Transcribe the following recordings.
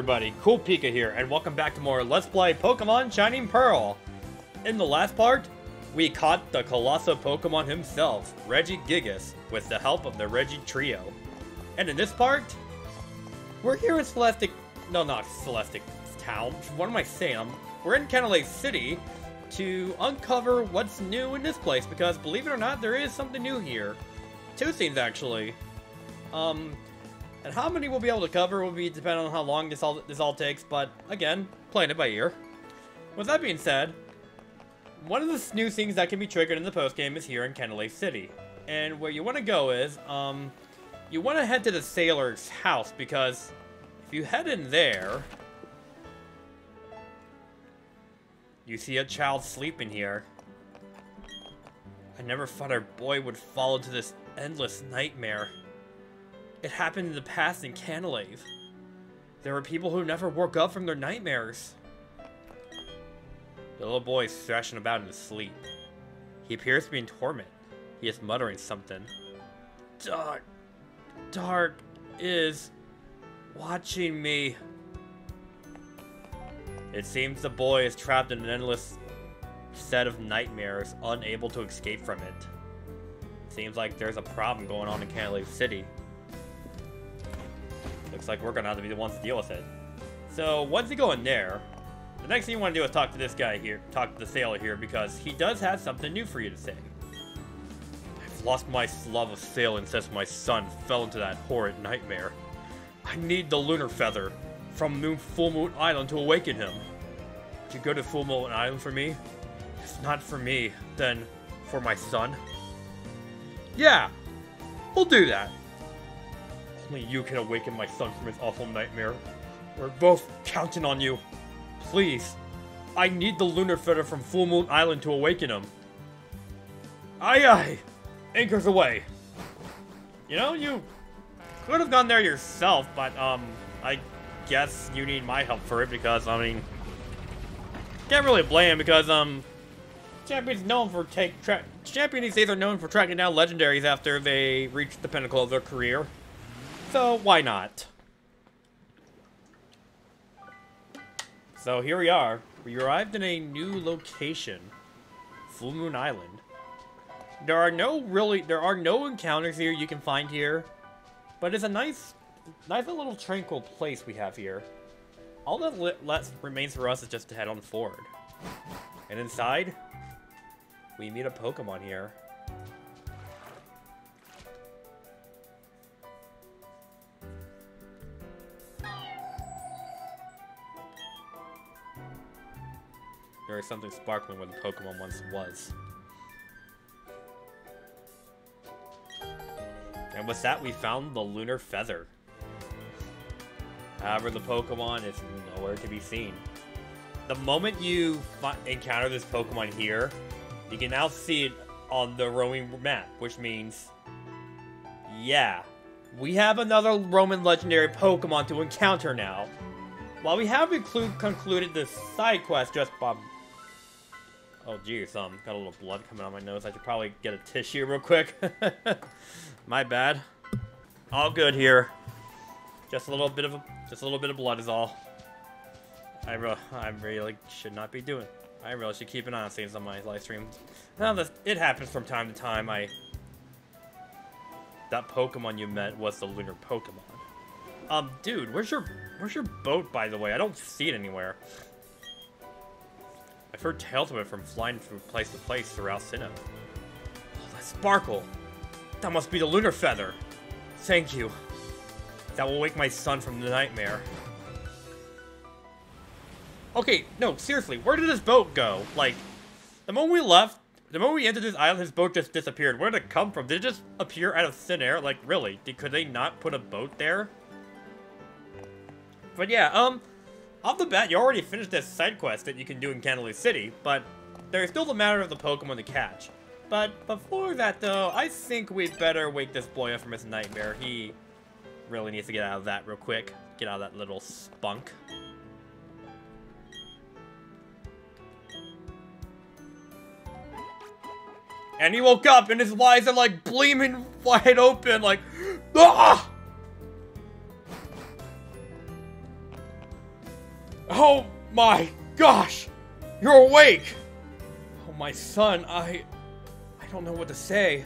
everybody, CoolPika here, and welcome back to more Let's Play Pokemon Shining Pearl. In the last part, we caught the colossal Pokemon himself, Regigigas, with the help of the Regi Trio. And in this part, we're here in Celestic... No, not Celestic Town. What am I saying? We're in Canalave City to uncover what's new in this place, because believe it or not, there is something new here. Two things, actually. And how many we'll be able to cover will be dependent on how long this all takes, but again, playing it by ear. With that being said, one of the new things that can be triggered in the post-game is here in Canalave City. And where you want to go is, you want to head to the sailor's house, because if you head in there, you see a child sleeping here. I never thought our boy would fall into this endless nightmare. It happened in the past in Canalave. There were people who never woke up from their nightmares. The little boy is thrashing about in his sleep. He appears to be in torment. He is muttering something. Dark is watching me. It seems the boy is trapped in an endless set of nightmares, unable to escape from it. Seems like there's a problem going on in Canalave City. Looks like we're gonna have to be the ones to deal with it. So once you go in there, the next thing you want to do is talk to this guy here, talk to the sailor here, because he does have something new for you to say. I've lost my love of sailing since my son fell into that horrid nightmare. I need the lunar feather from Full Moon Island to awaken him. Would you go to Full Moon Island for me? If not for me, then for my son? Yeah, we'll do that. Only you can awaken my son from his awful nightmare. We're both counting on you. Please, I need the lunar feather from Full Moon Island to awaken him. Aye aye, anchors away. You know, you could have gone there yourself, but I guess you need my help for it, because I mean, can't really blame him, because champions these days are known for tracking down legendaries after they reach the pinnacle of their career. So, why not? So, here we are. We arrived in a new location. Full Moon Island. There are no encounters here you can find here. But it's a nice little tranquil place we have here. All that remains for us is just to head on forward. And inside, we meet a Pokemon here. There is something sparkling where the Pokemon once was. And with that, we found the lunar feather. However, the Pokemon is nowhere to be seen. The moment you encounter this Pokemon here, you can now see it on the roaming map, which means, yeah, we have another Roman legendary Pokemon to encounter now. While we have concluded this side quest just by... Oh geez, got a little blood coming out my nose. I should probably get a tissue real quick. My bad. All good here. Just a little bit of blood is all. I really should not be doing. I really should keep an eye on things on my live stream. Now it happens from time to time. That Pokemon you met was the lunar Pokemon. Dude, where's your boat, by the way? I don't see it anywhere. I've heard tales of it from flying from place to place throughout Sinnoh. Oh, that sparkle! That must be the lunar feather! Thank you. That will wake my son from the nightmare. Okay, no, seriously, where did this boat go? Like, the moment we entered this island, his boat just disappeared. Where did it come from? Did it just appear out of thin air? Like, really? Could they not put a boat there? But yeah, off the bat, you already finished this side quest that you can do in Canalave City, but there's still the matter of the Pokemon to catch. But before that, though, I think we'd better wake this boy up from his nightmare. He really needs to get out of that real quick. Get out of that little spunk. And he woke up, and his eyes are, like, gleaming wide open, like, ah! Oh my gosh! You're awake! Oh, my son, I don't know what to say.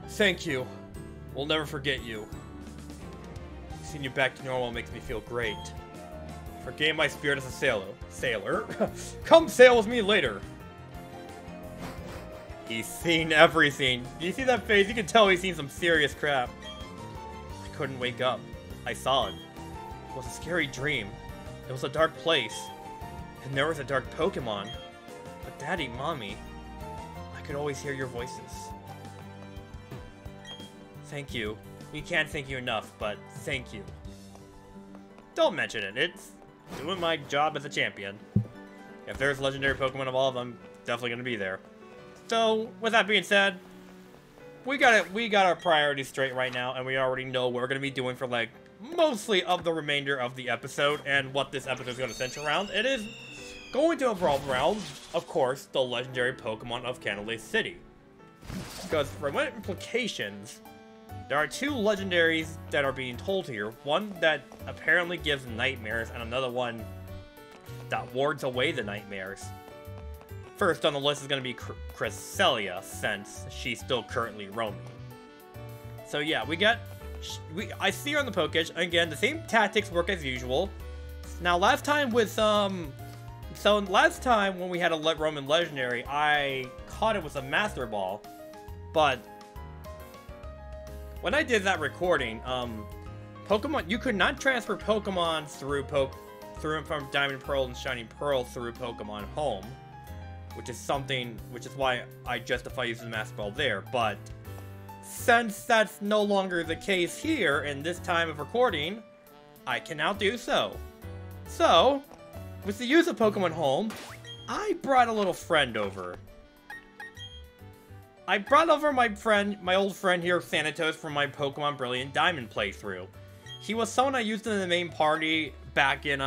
Thank you. We'll never forget you. Seeing you back to normal makes me feel great. Forgave my spirit as a sailor. Come sail with me later. He's seen everything. Do you see that face? You can tell he's seen some serious crap. I couldn't wake up. I saw it. It was a scary dream. It was a dark place. And there was a dark Pokemon. But Daddy, Mommy, I could always hear your voices. Thank you. We can't thank you enough, but thank you. Don't mention it. It's doing my job as a champion. If there's legendary Pokemon evolved, I'm definitely going to be there. So, with that being said, we got our priorities straight right now, and we already know what we're going to be doing for, like, mostly of the remainder of the episode, and what this episode is going to center around. It is going to revolve around, of course, the legendary Pokemon of Canalave City. Because, for what implications, there are two legendaries that are being told here. One that apparently gives nightmares, and another one that wards away the nightmares. First on the list is going to be Cresselia, since she's still currently roaming. So yeah, I see her on the Pokédex. Again, the same tactics work as usual. Now, last time when we had a Roman Legendary, I caught it with a Master Ball, but when I did that recording, Pokemon, you could not transfer Pokemon through from Diamond Pearl and Shining Pearl through Pokemon Home, which is why I justify using the Master Ball there. But since that's no longer the case here in this time of recording, I can now do so. So, with the use of Pokemon Home, I brought a little friend over. I brought over my old friend here, Thanatos, from my Pokemon Brilliant Diamond playthrough. He was someone I used in the main party back in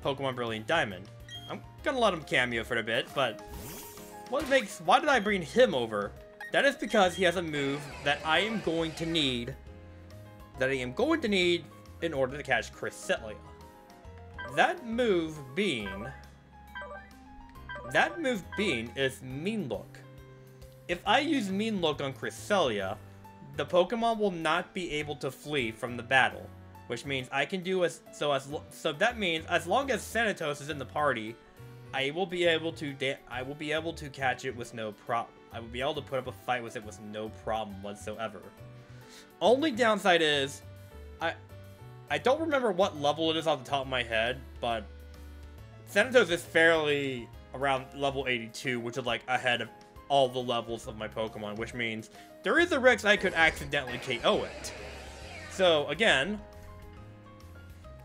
Pokemon Brilliant Diamond. I'm gonna let him cameo for a bit, but why did I bring him over? That is because he has a move that I am going to need in order to catch Cresselia. That move being is Mean Look. If I use Mean Look on Cresselia, the Pokemon will not be able to flee from the battle, which means I can do so that means as long as Thanatos is in the party, I will be able to catch it with no problem. I will be able to put up a fight with it with no problem whatsoever. Only downside is I don't remember what level it is off the top of my head, but Thanatos is fairly around level 82, which is like ahead of all the levels of my Pokemon, which means there is a risk I could accidentally KO it. So again,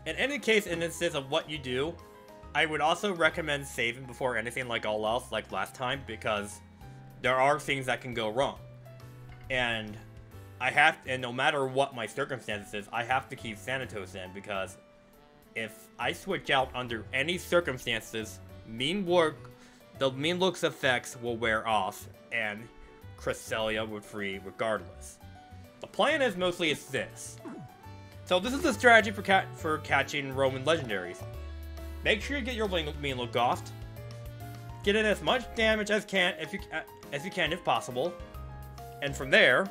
in any case, in instance of what you do, I would also recommend saving before anything like all else, like last time, because there are things that can go wrong. And no matter what my circumstances is, I have to keep Thanatos in, because if I switch out under any circumstances, the Mean Look's effects will wear off, and Cresselia would free regardless. The plan is mostly this. So this is the strategy for catching Roman Legendaries. Make sure you get your Mean Look off. Get in as much damage as you can if possible. And from there,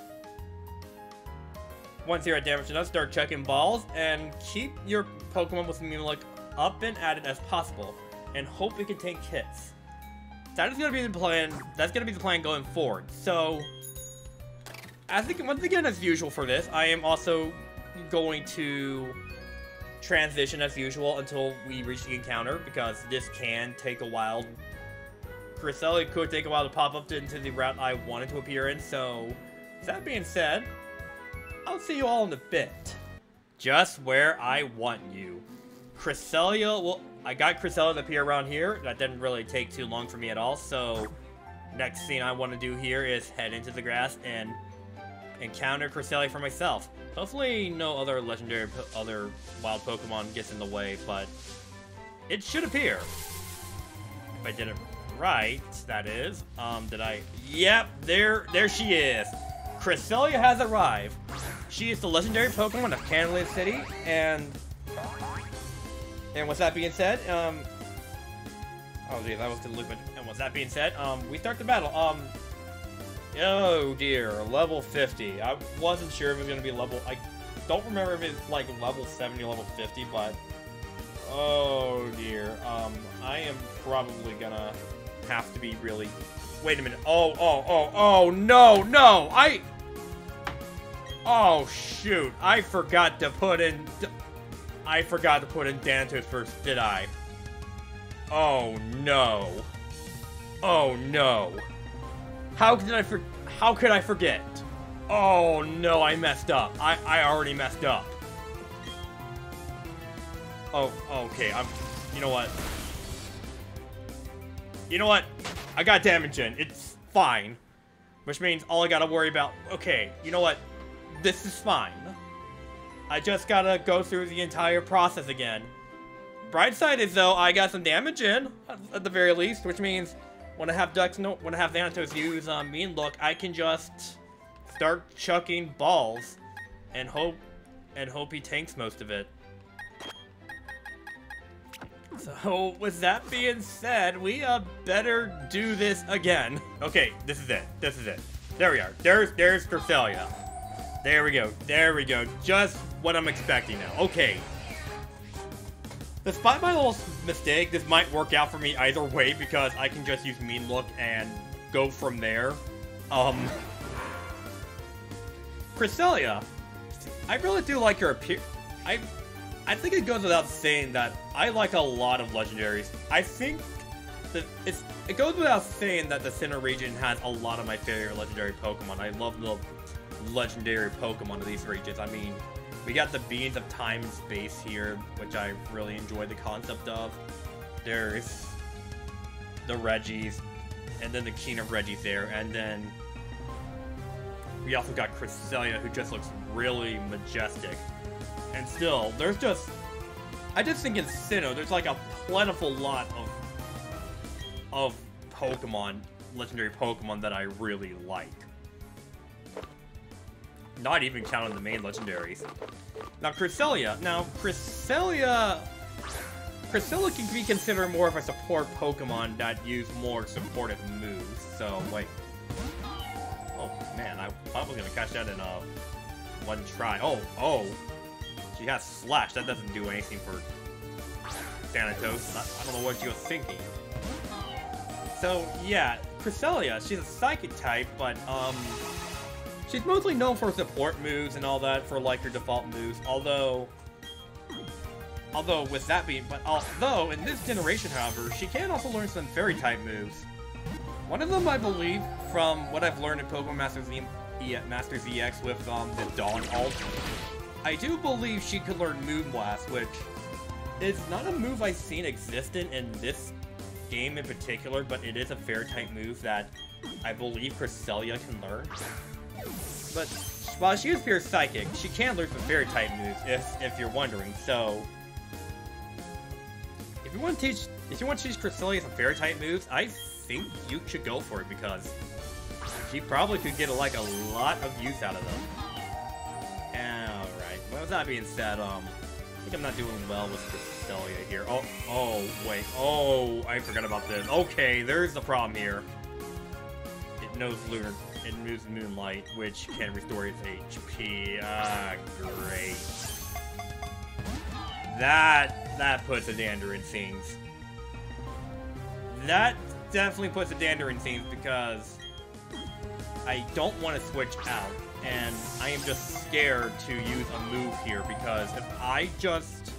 once you're at damage enough, start checking balls and keep your Pokemon with Mean Look up and at it as possible, and hope it can take hits. That is going to be the plan. That's going to be the plan going forward. So, once again, as usual for this, I am also going to transition as usual until we reach the encounter, because this can take a while. Cresselia could take a while to pop up into the route I wanted to appear in. So, that being said, I'll see you all in a bit. Just where I want you. I got Cresselia to appear around here. That didn't really take too long for me at all. So, next thing I want to do here is head into the grass and encounter Cresselia for myself. Hopefully no other wild Pokemon gets in the way, but it should appear. If I did it right, that is. Yep, there she is. Cresselia has arrived. She is the legendary Pokemon of Canalave City, and And with that being said, oh geez, I was gonna lose my. And with that being said, we start the battle. Oh dear, level 50. I wasn't sure if it was gonna be level. I don't remember if it's like level 70 or level 50, but oh dear. I am probably gonna have to be really. Wait a minute. Oh no! Oh shoot! I forgot to put in Thanatos first, did I? Oh no! Oh no! How could I forget? Oh no! I messed up. I already messed up. Oh, okay. You know what? You know what? I got damage in. It's fine. Which means all I gotta worry about... Okay, you know what? This is fine. I just gotta go through the entire process again. Bright side is, though, I got some damage in, at the very least, which means when I have Thanatos use Mean Look, I can just start chucking balls and hope he tanks most of it. So, with that being said, we better do this again. Okay, this is it. This is it. There we are. There's Cresselia. There we go. There we go. Just what I'm expecting now. Okay. Despite my little mistake, this might work out for me either way because I can just use Mean Look and go from there. Cresselia, I really do like your appearance. I think it goes without saying that I like a lot of legendaries. I think that it goes without saying that the Sinnoh region has a lot of my favorite legendary Pokemon. I love the legendary Pokemon of these regions. I mean, we got the Beings of Time and Space here, which I really enjoy the concept of. There's the Regis, and then the King of Regis there, and then we also got Cresselia, who just looks really majestic. And still, there's just... I just think in Sinnoh, there's like a plentiful lot of Pokemon, legendary Pokemon that I really like. Not even counting the main legendaries. Now, Cresselia can be considered more of a support Pokemon that use more supportive moves. So, wait. Oh, man, I thought I was going to catch that in one try. Oh. She has Slash. That doesn't do anything for Thanatos. I don't know what she was thinking. So, yeah, Cresselia, she's a Psychic type, but, she's mostly known for support moves and all that, for, like, her default moves, although with that being, although, in this generation, however, she can also learn some Fairy-type moves. One of them, I believe, from what I've learned in Pokemon Master ZX with, the Dawn ult, I do believe she could learn Moonblast, which is not a move I've seen existent in this game in particular, but it is a Fairy-type move that I believe Cresselia can learn. But while she is pure Psychic, she can learn some Fairy-type moves, if you're wondering. So, if you want to teach Cresselia some Fairy-type moves, I think you should go for it because she probably could get a lot of use out of them. Alright, well, with that being said, I think I'm not doing well with Cresselia here. Oh, wait. Oh, I forgot about this. Okay, there's the problem here. It knows Moonlight, which can restore its HP. Ah, great. That puts a dander in things. That definitely puts a dander in things because I don't want to switch out. And I am just scared to use a move here because if I just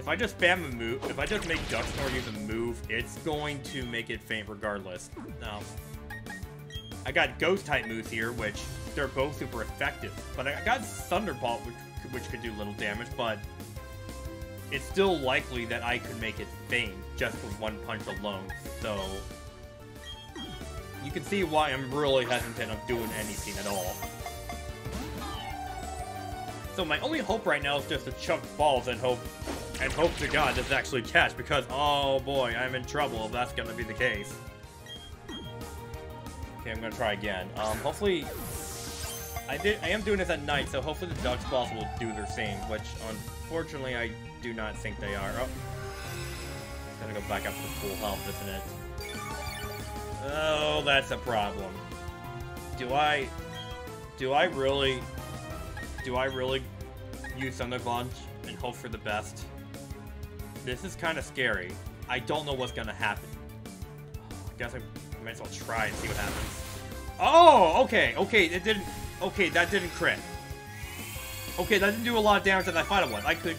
spam a move, if I just make Ducksnore use a move, it's going to make it faint regardless. Now, I got Ghost-type moves here, which they're both super effective. But I got Thunderbolt, which could do little damage, but it's still likely that I could make it faint just with one punch alone. So, you can see why I'm really hesitant of doing anything at all. So my only hope right now is just to chuck balls and hope to God this actually catch, because oh boy, I'm in trouble if that's gonna be the case. Okay, I'm gonna try again. Hopefully, I am doing this at night, so hopefully the Ducks balls will do their thing, which unfortunately I do not think they are. Oh. It's gonna go back up to full health, isn't it? Oh, that's a problem. Do I really use Thunder Punch and hope for the best? This is kind of scary. I don't know what's gonna happen. I guess I might as well try and see what happens. Oh, okay, it didn't. Okay, that didn't crit. Okay, that didn't do a lot of damage that I thought it was. I could.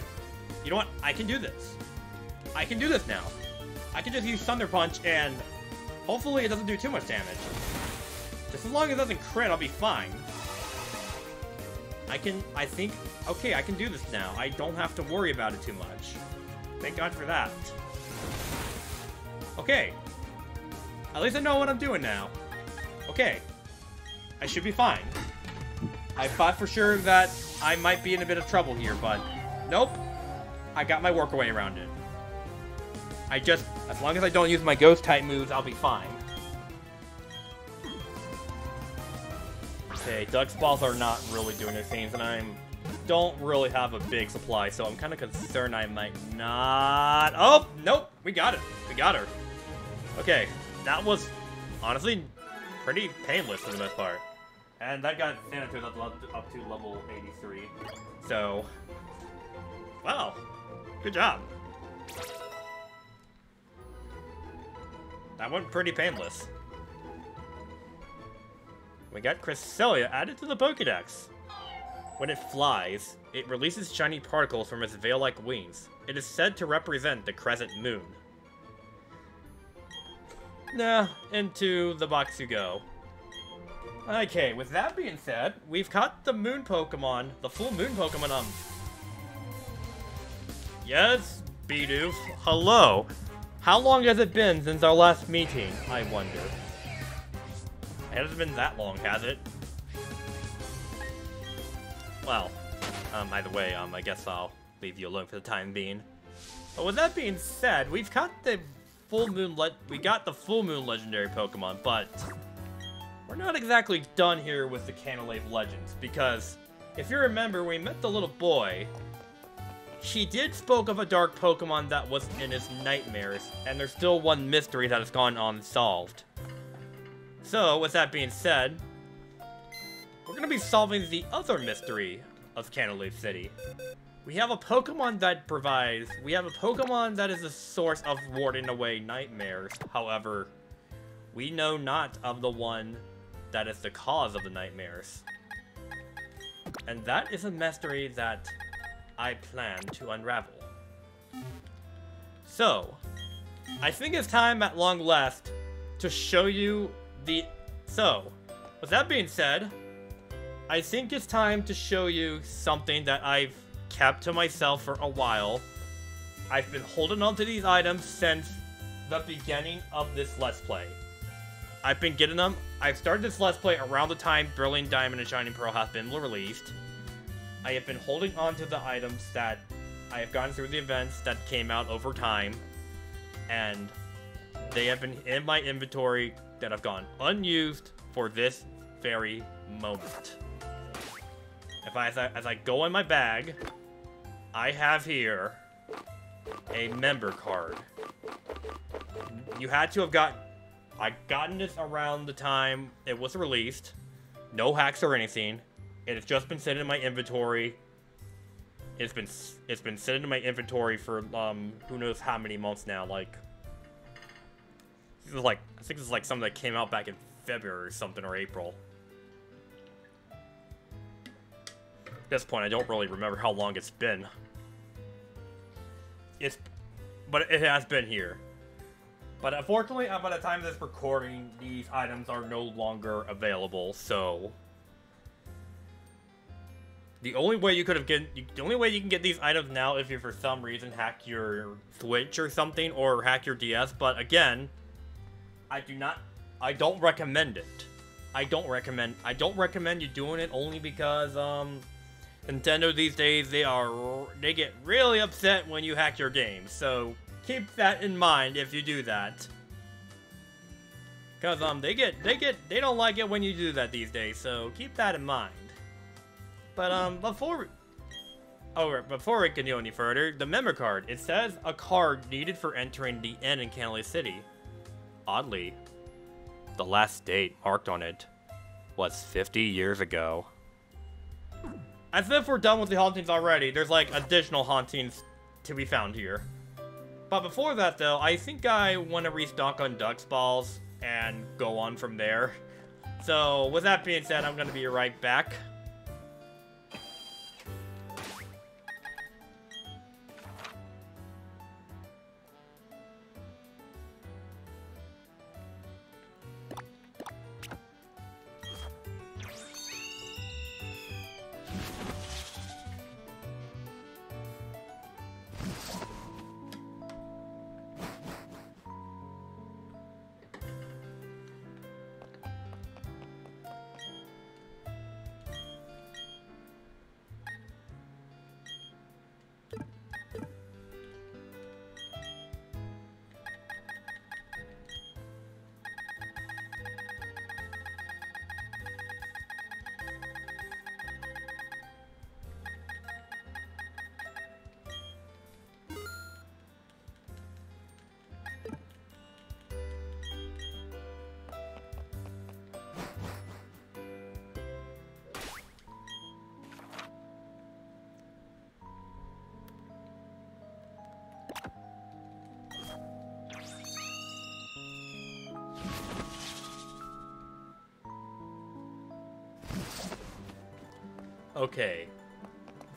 You know what? I can do this. I can do this now. I can just use Thunder Punch and hopefully it doesn't do too much damage. Just as long as it doesn't crit, I'll be fine. I think, okay, I can do this now. I don't have to worry about it too much. Thank God for that. Okay. At least I know what I'm doing now. Okay. I should be fine. I thought for sure that I might be in a bit of trouble here, but nope. I got my workaway around it. As long as I don't use my ghost-type moves, I'll be fine. Okay, Duck's balls are not really doing their things, and I don't really have a big supply, so I'm kind of concerned I might not... Oh, nope, we got it. We got her. Okay, that was honestly pretty painless for the most part. And that got Sanitors up to level 83. So, wow, good job. That went pretty painless. We got Cresselia added to the Pokédex. When it flies, it releases shiny particles from its veil-like wings. It is said to represent the crescent moon. Nah, into the box you go. Okay, with that being said, we've caught the moon Pokemon, the full moon Pokemon, Yes, Bidoof. Hello. How long has it been since our last meeting, I wonder? It hasn't been that long, has it? Well, either way, I guess I'll leave you alone for the time being. But with that being said, we've got the full moon legendary Pokemon, but we're not exactly done here with the Canalave Legends, because if you remember, when we met the little boy, he did spoke of a dark Pokemon that was in his nightmares, and there's still one mystery that has gone unsolved. So, with that being said, we're going to be solving the other mystery of Canalave City. We have a Pokemon that is the source of warding away nightmares. However, we know not of the one that is the cause of the nightmares. And that is a mystery that I plan to unravel. So, I think it's time at long last to show you with that being said, I think it's time to show you something that I've kept to myself for a while. I've been holding on to these items since the beginning of this Let's Play. I've been getting them. I've started this Let's Play around the time Brilliant Diamond and Shining Pearl have been released. I have been holding on to the items that I have gone through the events that came out over time, and they have been in my inventory that have gone unused for this very moment. As I go in my bag, I have here a member card. You had to have gotten this around the time it was released. No hacks or anything. It has just been sitting in my inventory. It's been sitting in my inventory for who knows how many months now. I think this is like something that came out back in February or something, or April. At this point, I don't really remember how long it's been. But it has been here. But unfortunately, by the time of this recording, these items are no longer available. So the only way you can get these items now is if you for some reason hack your Switch or something, or hack your DS. But again, I don't recommend it. I don't recommend you doing it, only because Nintendo these days, they get really upset when you hack your games. So keep that in mind if you do that. Cause they don't like it when you do that these days, so keep that in mind. But Oh, before we can go any further, the member card. It says a card needed for entering the inn in Canalave City. Oddly, the last date marked on it was 50 years ago. As if we're done with the hauntings already, there's like additional hauntings to be found here. But before that though, I think I want to restock on Duck's Balls and go on from there. So with that being said, I'm going to be right back. Okay,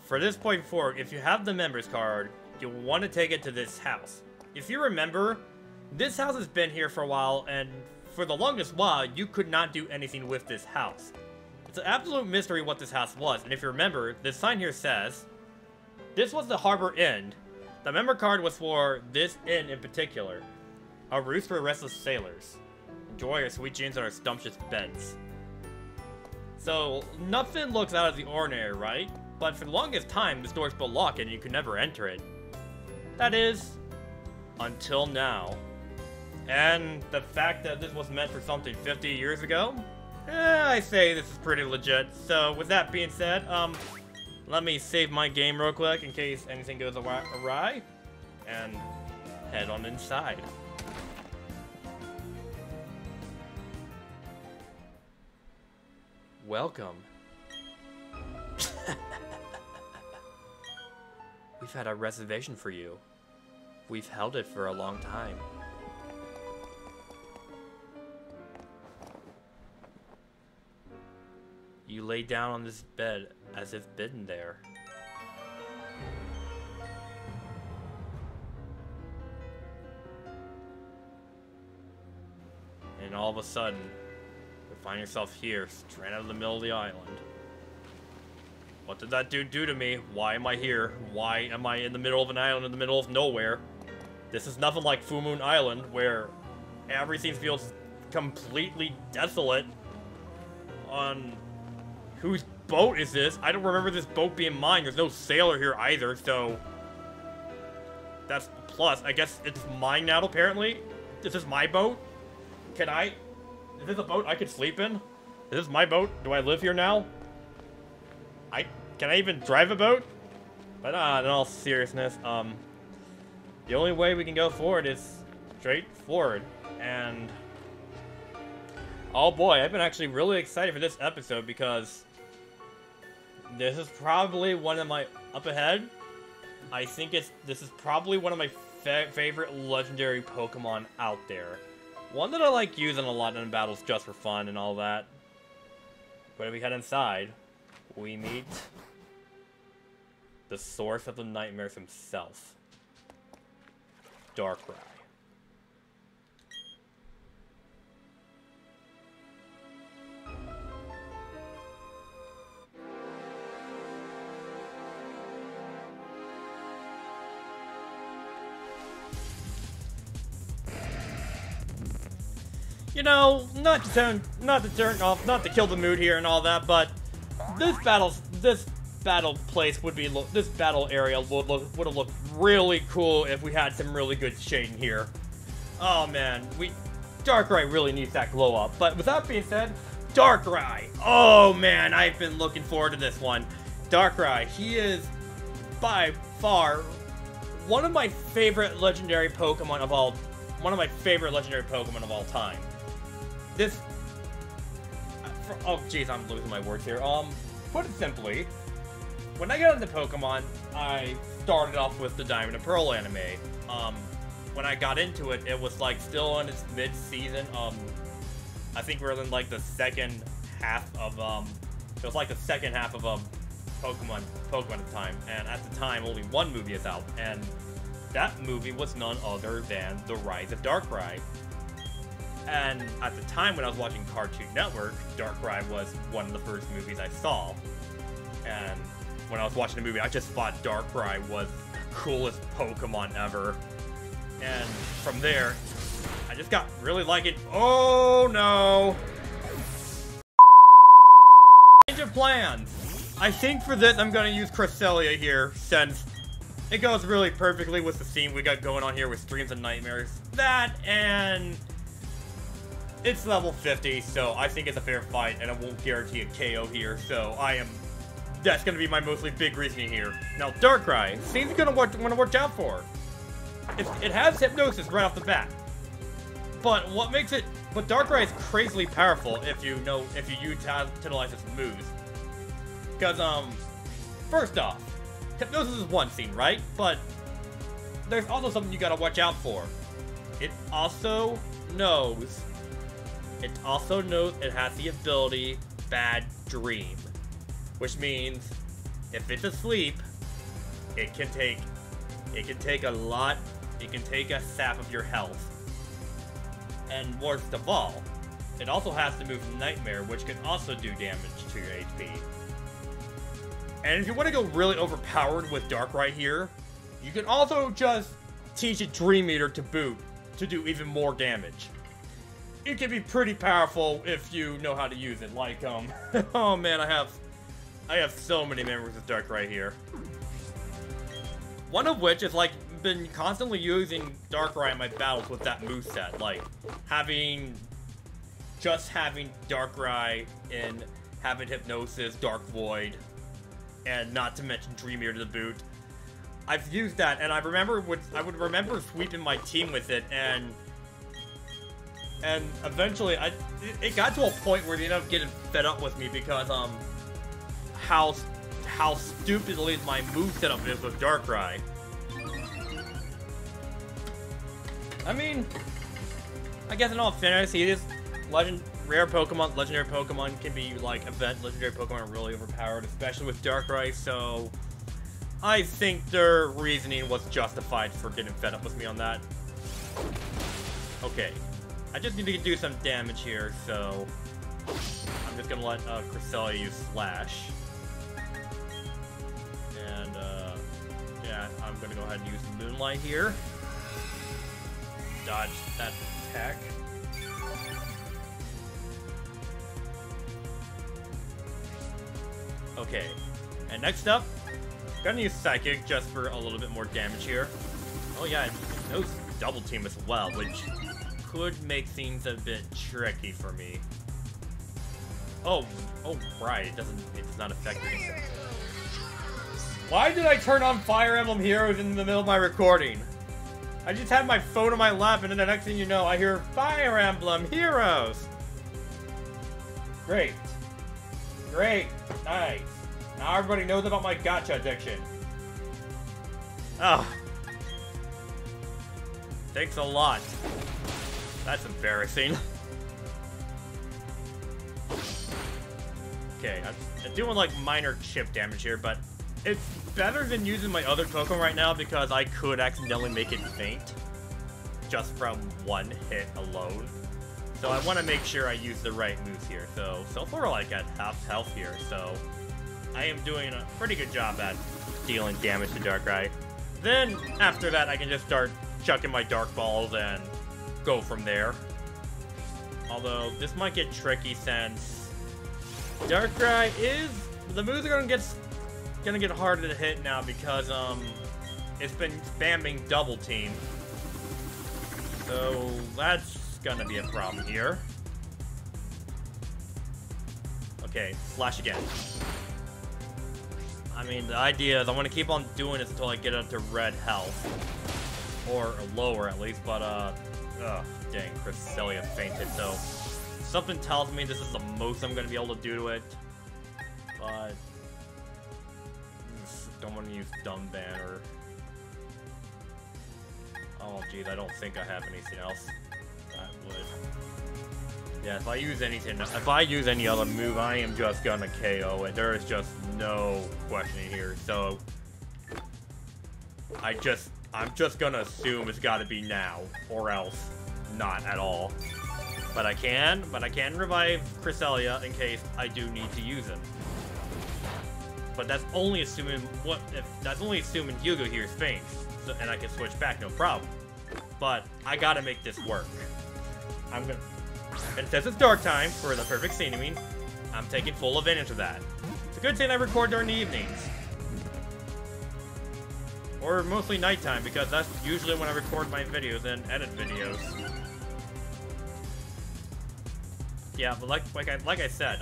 for this point forward, if you have the members card, you'll want to take it to this house. If you remember, this house has been here for a while, and for the longest while, you could not do anything with this house. It's an absolute mystery what this house was, and if you remember, this sign here says, this was the Harbor Inn. The member card was for this inn in particular. A roost for restless sailors. Enjoy your sweet dreams on our sumptuous beds. So, nothing looks out of the ordinary, right? But for the longest time, this door's been locked and you could never enter it. That is, until now. And the fact that this was meant for something 50 years ago? I say this is pretty legit. So, with that being said, let me save my game real quick in case anything goes awry. And head on inside. Welcome. We've had a reservation for you. We've held it for a long time. You lay down on this bed as if bidden there. And all of a sudden, find yourself here, stranded out in the middle of the island. What did that dude do to me? Why am I here? Why am I in the middle of an island in the middle of nowhere? This is nothing like Full Moon Island, where everything feels completely desolate. On whose boat is this? I don't remember this boat being mine. There's no sailor here either, so that's a plus. I guess it's mine now, apparently. This is my boat. Is this a boat I could sleep in? Is this my boat? Do I live here now? Can I even drive a boat? But in all seriousness, the only way we can go forward is straight forward. And oh boy, I've been actually really excited for this episode because this is probably one of my up ahead. I think this is probably one of my favorite legendary Pokemon out there. One that I like using a lot in battles just for fun and all that. But if we head inside, we meet the source of the nightmares himself, Darkrai. You know, not to turn off, not to kill the mood here and all that, but this battle area would have looked really cool if we had some really good shading here. Oh man, Darkrai really needs that glow up. But with that being said, Darkrai. Oh man, I've been looking forward to this one. Darkrai, he is by far one of my favorite legendary Pokemon of all time. This, oh jeez, I'm losing my words here. Put it simply, when I got into Pokemon, I started off with the Diamond and Pearl anime. When I got into it, it was like still in its mid-season. I think we were in like the second half of it was like the second half of Pokemon at the time, and at the time only one movie is out, and that movie was none other than The Rise of Darkrai. And at the time when I was watching Cartoon Network, Darkrai was one of the first movies I saw. And when I was watching the movie, I just thought Darkrai was the coolest Pokemon ever. And from there, I just got really liking. Oh no! Change of plans. I think for this, I'm gonna use Cresselia here, since it goes really perfectly with the theme we got going on here with Streams and Nightmares. That, and it's level 50, so I think it's a fair fight, and I won't guarantee a KO here, so that's gonna be my mostly big reasoning here. Now, Darkrai seems gonna want to watch out for. It has Hypnosis right off the bat. But Darkrai is crazily powerful if you utilize its moves. Because, first off, Hypnosis is one thing, right? But there's also something you gotta watch out for. It also knows it has the ability Bad Dream. Which means, if it's asleep, it can take a sap of your health. And worst of all, it also has the move Nightmare, which can also do damage to your HP. And if you want to go really overpowered with Darkrai here, you can also just teach it Dream Eater to boot to do even more damage. It can be pretty powerful if you know how to use it. Like, oh man, I have so many memories of Darkrai here. One of which is like been constantly using Darkrai in my battles with that moveset, like having Darkrai and having Hypnosis, Dark Void, and not to mention Dream Eater to the boot. I've used that, and I would remember sweeping my team with it, and eventually it got to a point where they ended up getting fed up with me because how stupidly my move setup is with Darkrai. I mean, I guess in all fairness, legendary Pokemon can be like legendary Pokemon are really overpowered, especially with Darkrai, so I think their reasoning was justified for getting fed up with me on that. Okay, I just need to do some damage here, so I'm just gonna let Cresselia use Slash. And yeah, I'm gonna go ahead and use Moonlight here. Dodge that attack. Okay, and next up, gonna use Psychic just for a little bit more damage here. Oh yeah, it knows Double Team as well, which could make things a bit tricky for me. Oh right, it's not effective. Why did I turn on Fire Emblem Heroes in the middle of my recording? I just had my phone on my lap, and then the next thing you know, I hear Fire Emblem Heroes. Great. Great. Nice. Now everybody knows about my gacha addiction. Oh. Thanks a lot. That's embarrassing. Okay, I'm doing like minor chip damage here, but it's better than using my other Pokemon right now because I could accidentally make it faint just from one hit alone. So I want to make sure I use the right moves here. So far we're like at half health here, so I am doing a pretty good job at dealing damage to Darkrai. Then after that I can just start chucking my Dark Balls and go from there. Although this might get tricky since Darkrai the moves are gonna get harder to hit now because it's been spamming Double Team. So that's gonna be a problem here. Okay, Slash again. I mean, the idea is I want to keep on doing this until I get up to red health. Or lower, at least, but, dang, Cresselia fainted, so... Something tells me this is the most I'm going to be able to do to it. But... don't want to use Dumb Banner. Oh, geez, I don't think I have anything else that would... Yeah, if I use anything, if I use any other move, I am just gonna KO it. There is just no questioning here. So I'm just gonna assume it's got to be now, or else not at all. But I can revive Cresselia in case I do need to use it. But that's only assuming that's only assuming Hugo here is faint, so, and I can switch back, no problem. But I gotta make this work. And since it's dark time for the perfect scenery, I'm taking full advantage of that. It's a good thing I record during the evenings. Or mostly nighttime, because that's usually when I record my videos and edit videos. Yeah, but like I said,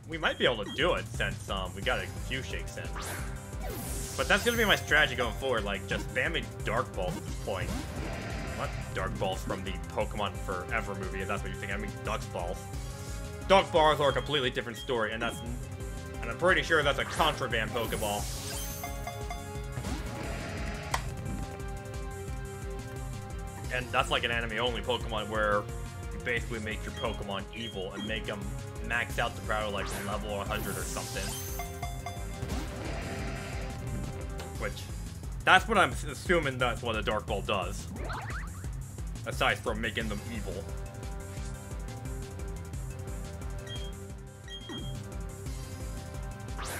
we might be able to do it since we got a few shakes in. But that's gonna be my strategy going forward, like just spamming Dark Balls at this point. What? Dark Balls from the Pokemon Forever movie, if that's what you think. I mean, Duck Balls. Duck Balls are a completely different story, and I'm pretty sure that's a contraband Pokeball. And that's like an anime-only Pokemon where you basically make your Pokemon evil and make them max out the power like level 100 or something. Which, that's what I'm assuming that's what a Dark Ball does. Aside from making them evil.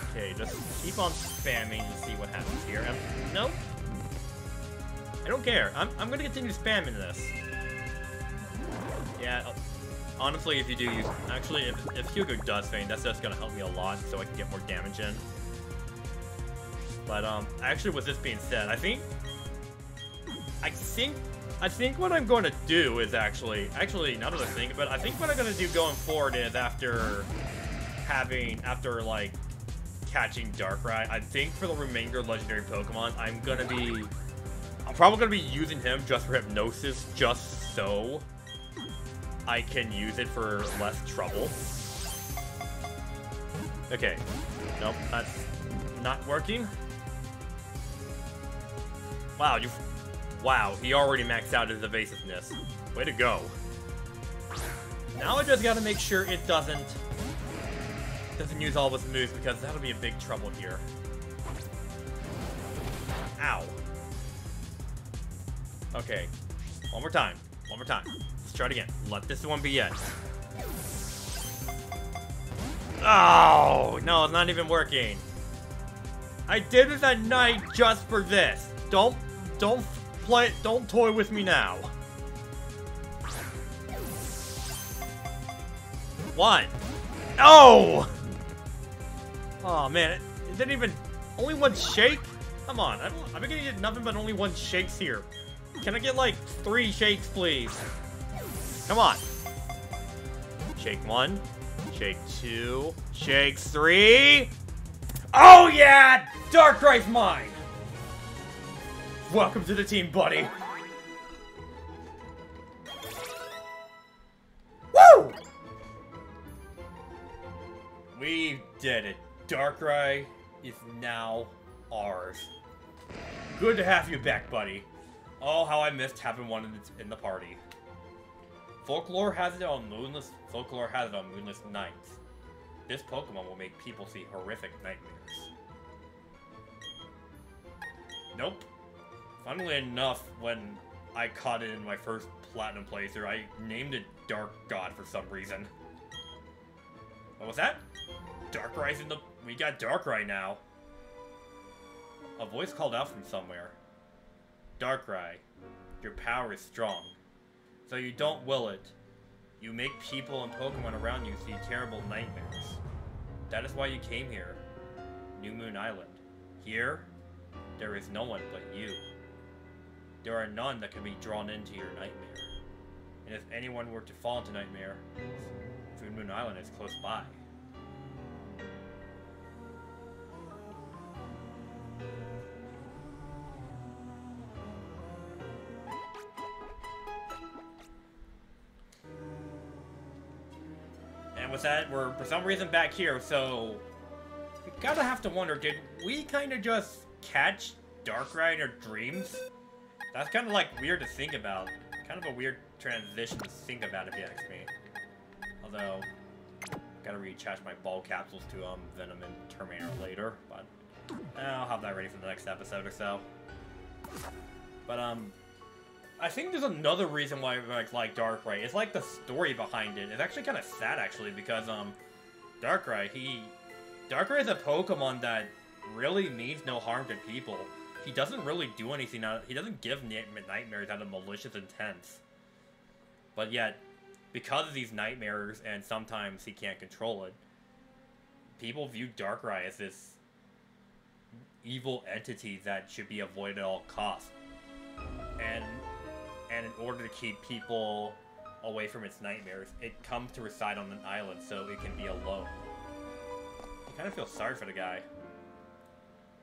Okay, just keep on spamming and see what happens here. Nope. I don't care. I'm gonna continue spamming this. Yeah, honestly, if you do use... Actually, if Hugo does faint, that's just gonna help me a lot so I can get more damage in. But, actually, with this being said, I think what I'm going to do is actually, now that I think about it, I think what I'm going to do going forward is after like, catching Darkrai, I think for the remainder of Legendary Pokemon, I'm probably going to be using him just for Hypnosis, just so I can use it for less trouble. Okay. Nope, that's not working. Wow, he already maxed out his evasiveness. Way to go. Now I just gotta make sure it doesn't use all of its moves, because that'll be a big trouble here. Ow. Okay. One more time. Let's try it again. Let this one be it. Oh, no, it's not even working. I did this at night just for this. Don't toy with me now. One. Oh! Oh, man. It didn't even... Only one shake? Come on. I've been getting nothing but only one shakes here. Can I get, like, 3 shakes, please? Come on. Shake 1. Shake 2. Shake 3. Oh, yeah! Darkrai's mine! Welcome to the team, buddy. Woo! We did it. Darkrai is now ours. Good to have you back, buddy. Oh, how I missed having one in the party. Folklore has it on moonless nights. This Pokemon will make people see horrific nightmares. Nope. Funnily enough, when I caught it in my first Platinum playthrough, I named it Dark God for some reason. What was that? Darkrai's in the... We got Darkrai now. A voice called out from somewhere. Darkrai, your power is strong. So you don't will it. You make people and Pokemon around you see terrible nightmares. That is why you came here. New Moon Island. Here, there is no one but you. There are none that can be drawn into your nightmare. And if anyone were to fall into nightmare, Food Moon Island is close by. And with that, we're for some reason back here, so you gotta have to wonder, did we kind of just catch Darkrai in our dreams? That's kind of like weird to think about. Kind of a weird transition to think about, if you ask me. Although, gotta recharge my ball capsules to Venom and Terminator later, but I'll have that ready for the next episode or so. But I think there's another reason why I like Darkrai. It's like the story behind it. It's actually kind of sad, actually, because Darkrai is a Pokemon that really means no harm to people. He doesn't really do anything. He doesn't give nightmares out of malicious intents. But yet, because of these nightmares, and sometimes he can't control it, people view Darkrai as this evil entity that should be avoided at all costs. And in order to keep people away from its nightmares, it comes to reside on an island so it can be alone. I kind of feel sorry for the guy.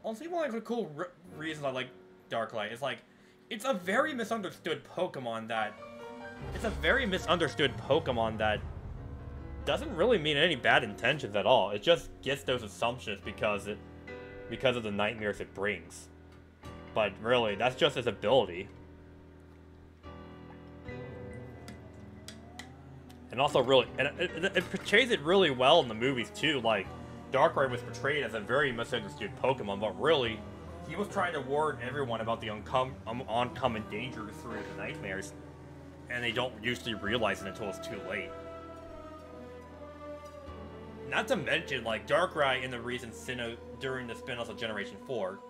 Also, one of the cool reasons I like Darkrai is, like, it's a very misunderstood Pokemon that... doesn't really mean any bad intentions at all. It just gets those assumptions because of the nightmares it brings. But really, that's just its ability. And also really, and it portrays it really well in the movies too. Like, Darkrai was portrayed as a very misunderstood Pokemon, but really, he was trying to warn everyone about the oncoming dangers through the nightmares. And they don't usually realize it until it's too late. Not to mention, like, Darkrai in the recent during the spin-offs of Generation 4,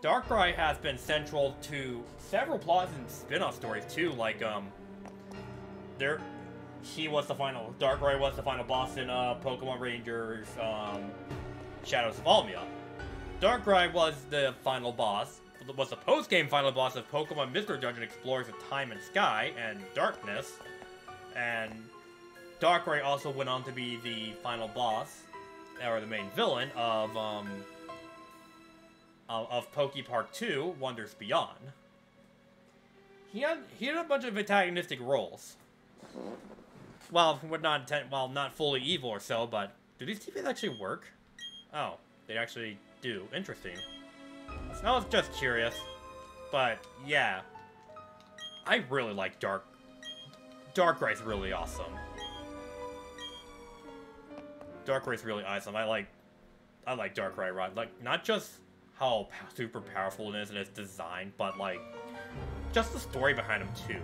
Darkrai has been central to several plots and spin-off stories too. Like, Darkrai was the final boss in Pokemon Rangers, Shadows of Almia. Darkrai was the final boss, was the post-game final boss of Pokemon Mystery Dungeon Explorers of Time and Sky and Darkness, and Darkrai also went on to be the final boss, or the main villain, of Poke Park 2, Wonders Beyond. He had a bunch of antagonistic roles. Well, not fully evil or so, but do these TVs actually work? Oh, they actually do. Interesting. So I was just curious. But, yeah. I really like Darkrai's really awesome. Darkrai's really awesome. I like Darkrai, right? Like, not just how super powerful it is in its design, but, like, just the story behind him, too.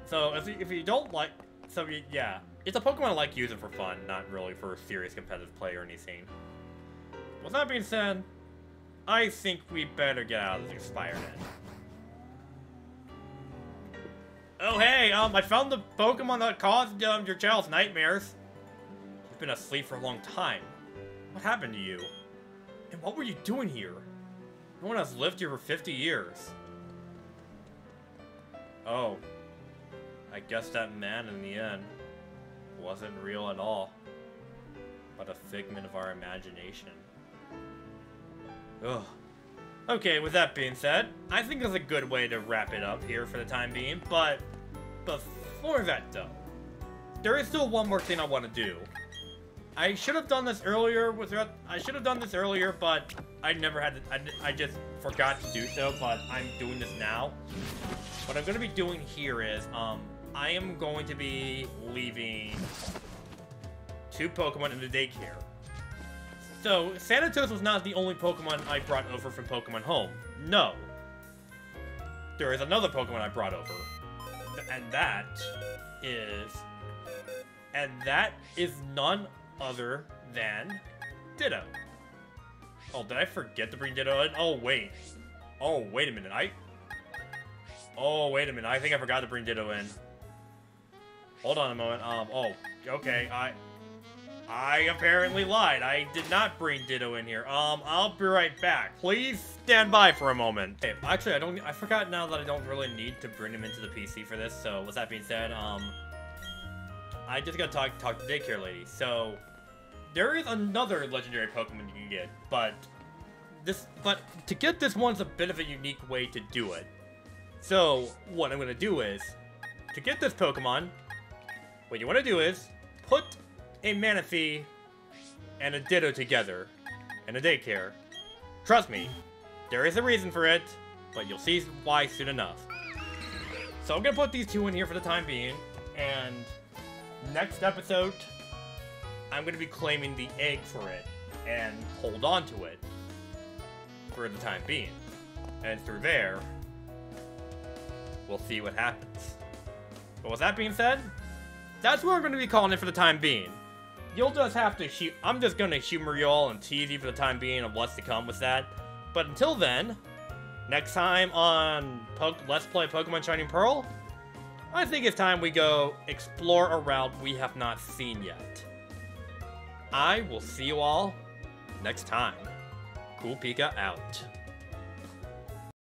So, if you don't like... So, yeah. It's a Pokemon I like using for fun, not really for serious competitive play or anything. With that being said, I think we better get out of this expired end. Oh, hey, I found the Pokemon that caused your child's nightmares. You've been asleep for a long time. What happened to you? And what were you doing here? No one has lived here for 50 years. Oh. I guess that man in the end wasn't real at all, but a figment of our imagination. Ugh. Okay, with that being said, I think that's a good way to wrap it up here for the time being, but before that though, there is still one more thing I want to do. I should have done this earlier but I never had to, I just forgot to do so, but I'm doing this now. What I'm going to be doing here is, I am going to be leaving 2 Pokemon in the daycare. So, Thanatos was not the only Pokemon I brought over from Pokemon Home. No. There is another Pokemon I brought over. And that is none other than Ditto. Oh, did I forget to bring Ditto in? Oh, wait. Oh, wait a minute. Oh, wait a minute. I think I forgot to bring Ditto in. Hold on a moment. Oh, okay. I apparently lied. I did not bring Ditto in here. I'll be right back. Please stand by for a moment. Okay, actually, I forgot now that I don't really need to bring him into the PC for this. So, with that being said, I just gotta talk to daycare lady. So, there is another legendary Pokemon you can get, but to get this one's a bit of a unique way to do it. So, what I'm gonna do is, to get this Pokemon, what you want to do is put a Manaphy and a Ditto together in a daycare. Trust me, there is a reason for it, but you'll see why soon enough. So I'm gonna put these two in here for the time being, and next episode, I'm gonna be claiming the egg for it and hold on to it for the time being. And through there, we'll see what happens. But with that being said, that's what we're gonna be calling it for the time being. You'll just have to shoot. I'm just gonna humor y'all and tease you for the time being of what's to come with that. But until then, next time on Let's Play Pokemon Shining Pearl, I think it's time we go explore a route we have not seen yet. I will see you all next time. CoolPika out.